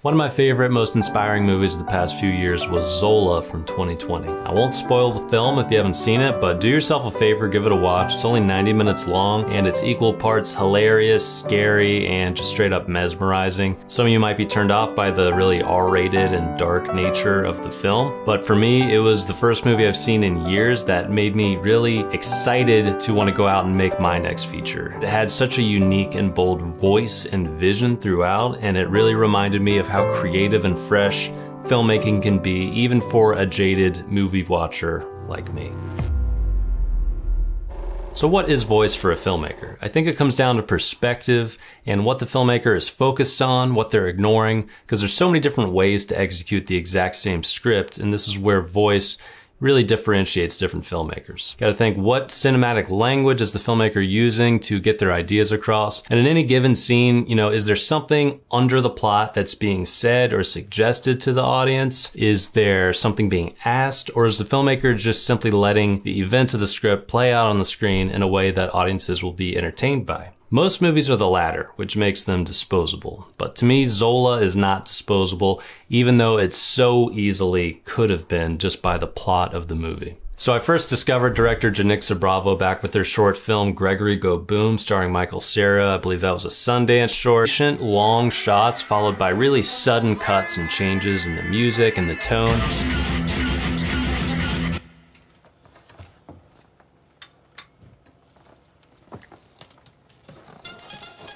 One of my favorite, most inspiring movies of the past few years was Zola from 2020. I won't spoil the film if you haven't seen it, but do yourself a favor, give it a watch. It's only 90 minutes long, and it's equal parts hilarious, scary, and just straight up mesmerizing. Some of you might be turned off by the really R-rated and dark nature of the film, but for me, it was the first movie I've seen in years that made me really excited to want to go out and make my next feature. It had such a unique and bold voice and vision throughout, and it really reminded me of how creative and fresh filmmaking can be, even for a jaded movie watcher like me. So what is voice for a filmmaker? I think it comes down to perspective and what the filmmaker is focused on, what they're ignoring, because there's so many different ways to execute the exact same script, and this is where voice really differentiates different filmmakers. Gotta think, what cinematic language is the filmmaker using to get their ideas across? And in any given scene, is there something under the plot that's being said or suggested to the audience? Is there something being asked? Or is the filmmaker just simply letting the events of the script play out on the screen in a way that audiences will be entertained by? Most movies are the latter, which makes them disposable. But to me, Zola is not disposable, even though it so easily could have been just by the plot of the movie. So I first discovered director Janicza Bravo back with their short film Gregory Go Boom, starring Michael Cera. I believe that was a Sundance short. Patient, long shots followed by really sudden cuts and changes in the music and the tone.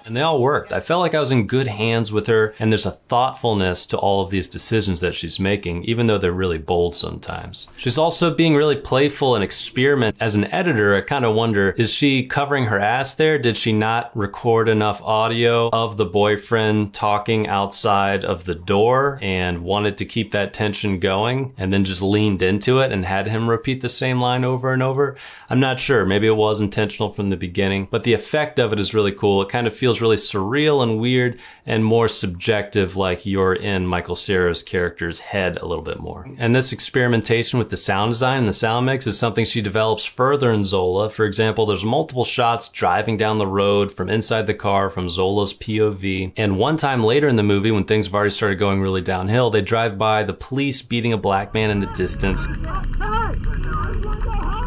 And they all worked. I felt like I was in good hands with her, and there's a thoughtfulness to all of these decisions that she's making, even though they're really bold sometimes. She's also being really playful and experiment. As an editor, I kind of wonder, is she covering her ass there? Did she not record enough audio of the boyfriend talking outside of the door and wanted to keep that tension going and then just leaned into it and had him repeat the same line over and over? I'm not sure. Maybe it was intentional from the beginning, but the effect of it is really cool. It kind of feels really surreal and weird and more subjective, like you're in Michael Cera's character's head a little bit more. And this experimentation with the sound design and the sound mix is something she develops further in Zola. For example, there's multiple shots driving down the road from inside the car from Zola's POV. And one time later in the movie, when things have already started going really downhill, they drive by the police beating a black man in the distance.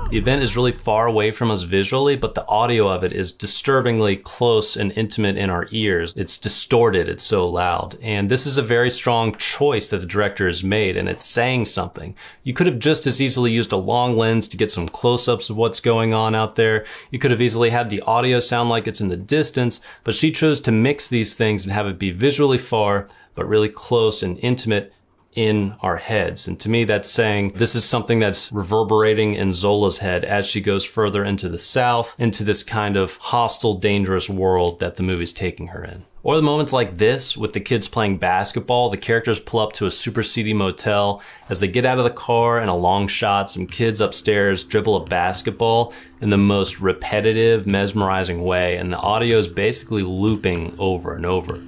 The event is really far away from us visually, but the audio of it is disturbingly close and intimate in our ears. It's distorted, it's so loud. And this is a very strong choice that the director has made, and it's saying something. You could have just as easily used a long lens to get some close-ups of what's going on out there. You could have easily had the audio sound like it's in the distance, but she chose to mix these things and have it be visually far, but really close and intimate in our heads. And to me, that's saying this is something that's reverberating in Zola's head as she goes further into the South, into this kind of hostile, dangerous world that the movie's taking her in. Or the moments like this with the kids playing basketball, the characters pull up to a super seedy motel. As they get out of the car in a long shot, some kids upstairs dribble a basketball in the most repetitive, mesmerizing way, and the audio is basically looping over and over.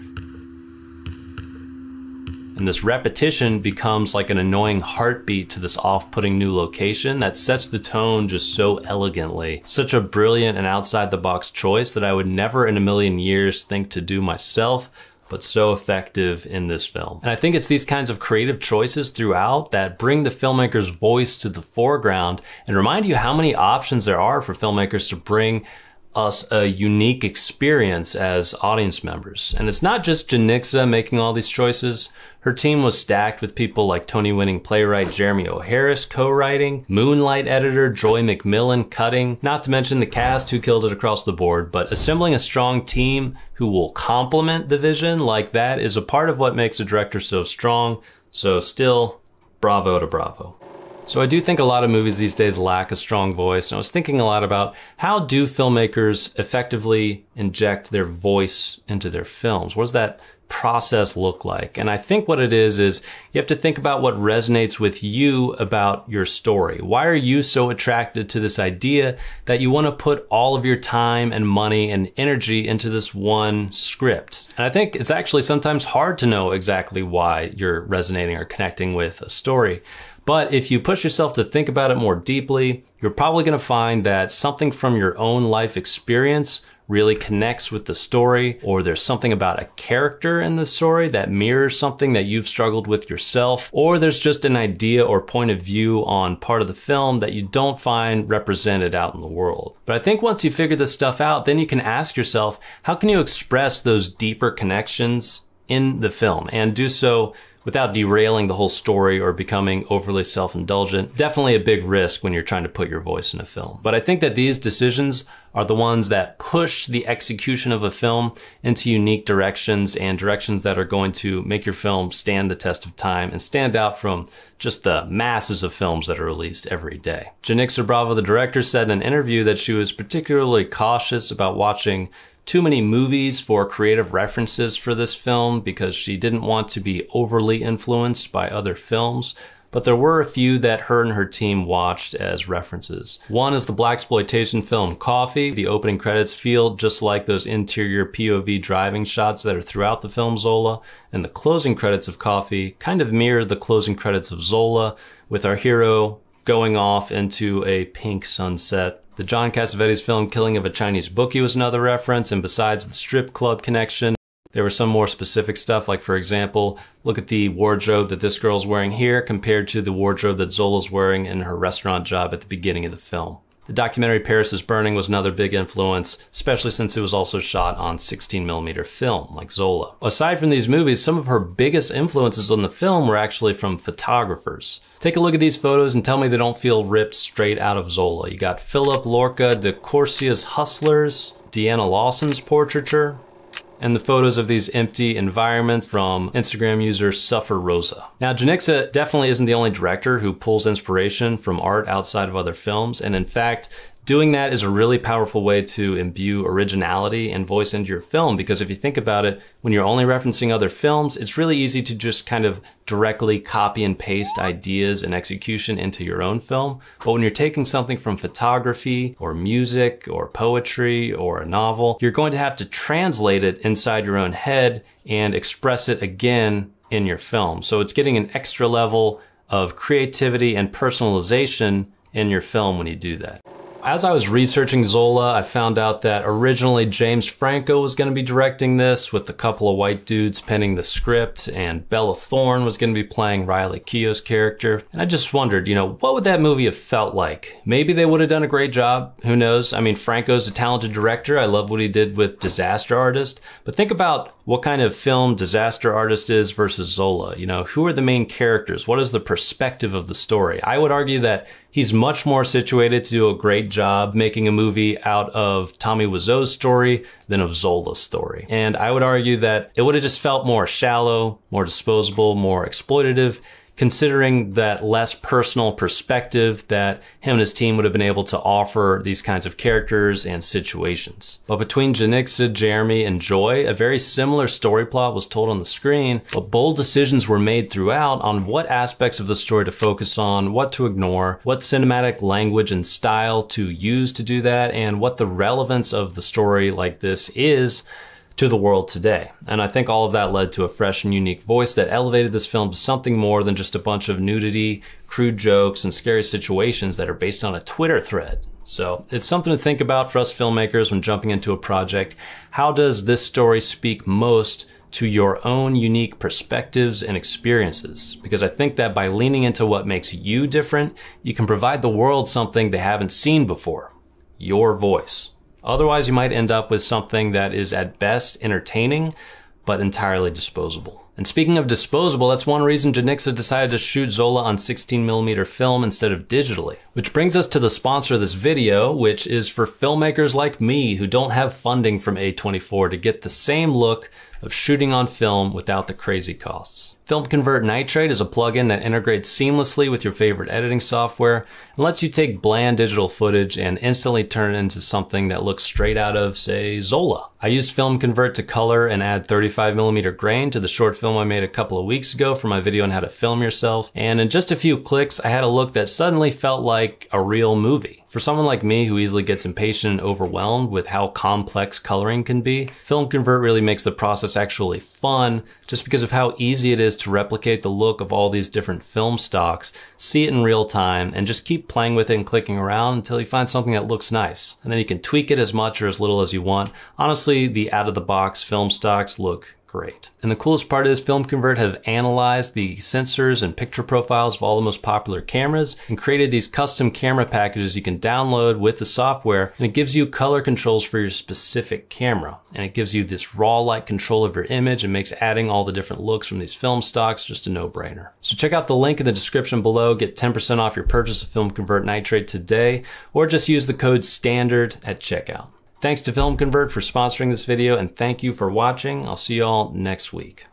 And this repetition becomes like an annoying heartbeat to this off-putting new location that sets the tone just so elegantly. Such a brilliant and outside-the-box choice that I would never in a million years think to do myself, but so effective in this film. And I think it's these kinds of creative choices throughout that bring the filmmaker's voice to the foreground and remind you how many options there are for filmmakers to bring us a unique experience as audience members. And it's not just Janicza making all these choices. Her team was stacked with people like Tony-winning playwright Jeremy O. Harris co-writing, Moonlight editor Joy McMillan cutting, not to mention the cast who killed it across the board. But assembling a strong team who will complement the vision like that is a part of what makes a director so strong. So still, bravo to Bravo. So I do think a lot of movies these days lack a strong voice, and I was thinking a lot about how do filmmakers effectively inject their voice into their films? What does that process look like? And I think what it is you have to think about what resonates with you about your story. Why are you so attracted to this idea that you want to put all of your time and money and energy into this one script? And I think it's actually sometimes hard to know exactly why you're resonating or connecting with a story. But if you push yourself to think about it more deeply, you're probably going to find that something from your own life experience really connects with the story, or there's something about a character in the story that mirrors something that you've struggled with yourself, or there's just an idea or point of view on part of the film that you don't find represented out in the world. But I think once you figure this stuff out, then you can ask yourself, how can you express those deeper connections in the film and do so without derailing the whole story or becoming overly self-indulgent? Definitely a big risk when you're trying to put your voice in a film. But I think that these decisions are the ones that push the execution of a film into unique directions, and directions that are going to make your film stand the test of time and stand out from just the masses of films that are released every day. Janicza Bravo, the director, said in an interview that she was particularly cautious about watching too many movies for creative references for this film because she didn't want to be overly influenced by other films, but there were a few that her and her team watched as references. One is the blaxploitation film Coffee. The opening credits feel just like those interior POV driving shots that are throughout the film Zola, and the closing credits of Coffee kind of mirror the closing credits of Zola, with our hero going off into a pink sunset. The John Cassavetes film Killing of a Chinese Bookie was another reference, and besides the strip club connection, there was some more specific stuff, like for example, look at the wardrobe that this girl's wearing here compared to the wardrobe that Zola's wearing in her restaurant job at the beginning of the film. The documentary Paris is Burning was another big influence, especially since it was also shot on 16mm film, like Zola. Aside from these movies, some of her biggest influences on the film were actually from photographers. Take a look at these photos and tell me they don't feel ripped straight out of Zola. You got Philip Lorca de Corsia's Hustlers, Deanna Lawson's portraiture, and the photos of these empty environments from Instagram user Suffer Rosa. Now, Janicza definitely isn't the only director who pulls inspiration from art outside of other films, and in fact, doing that is a really powerful way to imbue originality and voice into your film, because if you think about it, when you're only referencing other films, it's really easy to just kind of directly copy and paste ideas and execution into your own film. But when you're taking something from photography or music or poetry or a novel, you're going to have to translate it inside your own head and express it again in your film. So it's getting an extra level of creativity and personalization in your film when you do that. As I was researching Zola, I found out that originally James Franco was going to be directing this, with a couple of white dudes penning the script, and Bella Thorne was going to be playing Riley Keough's character. And I just wondered, what would that movie have felt like? Maybe they would have done a great job. Who knows? I mean, Franco's a talented director. I love what he did with Disaster Artist. But think about what kind of film Disaster Artist is versus Zola. Who are the main characters? What is the perspective of the story? I would argue that he's much more situated to do a great job making a movie out of Tommy Wiseau's story than of Zola's story. And I would argue that it would have just felt more shallow, more disposable, more exploitative, considering that less personal perspective that him and his team would have been able to offer these kinds of characters and situations. But between Janicza, Jeremy, and Joy, a very similar story plot was told on the screen, but bold decisions were made throughout on what aspects of the story to focus on, what to ignore, what cinematic language and style to use to do that, and what the relevance of the story like this is to the world today. And I think all of that led to a fresh and unique voice that elevated this film to something more than just a bunch of nudity, crude jokes, and scary situations that are based on a Twitter thread. So it's something to think about for us filmmakers when jumping into a project. How does this story speak most to your own unique perspectives and experiences? Because I think that by leaning into what makes you different, you can provide the world something they haven't seen before: your voice. Otherwise, you might end up with something that is at best entertaining, but entirely disposable. And speaking of disposable, that's one reason Janicza decided to shoot Zola on 16mm film instead of digitally. Which brings us to the sponsor of this video, which is for filmmakers like me who don't have funding from A24 to get the same look of shooting on film without the crazy costs. Film Convert Nitrate is a plugin that integrates seamlessly with your favorite editing software and lets you take bland digital footage and instantly turn it into something that looks straight out of, say, Zola. I used Film Convert to color and add 35mm grain to the short film I made a couple of weeks ago for my video on how to film yourself, and in just a few clicks I had a look that suddenly felt like like a real movie. For someone like me who easily gets impatient and overwhelmed with how complex coloring can be, Film Convert really makes the process actually fun just because of how easy it is to replicate the look of all these different film stocks, see it in real time, and just keep playing with it and clicking around until you find something that looks nice. And then you can tweak it as much or as little as you want. Honestly, the out-of-the-box film stocks look great. And the coolest part is Film Convert have analyzed the sensors and picture profiles of all the most popular cameras and created these custom camera packages you can download with the software, and it gives you color controls for your specific camera. And it gives you this raw-like control of your image and makes adding all the different looks from these film stocks just a no-brainer. So check out the link in the description below, get 10% off your purchase of Film Convert Nitrate today, or just use the code STANDARD at checkout. Thanks to Film Convert for sponsoring this video, and thank you for watching. I'll see you all next week.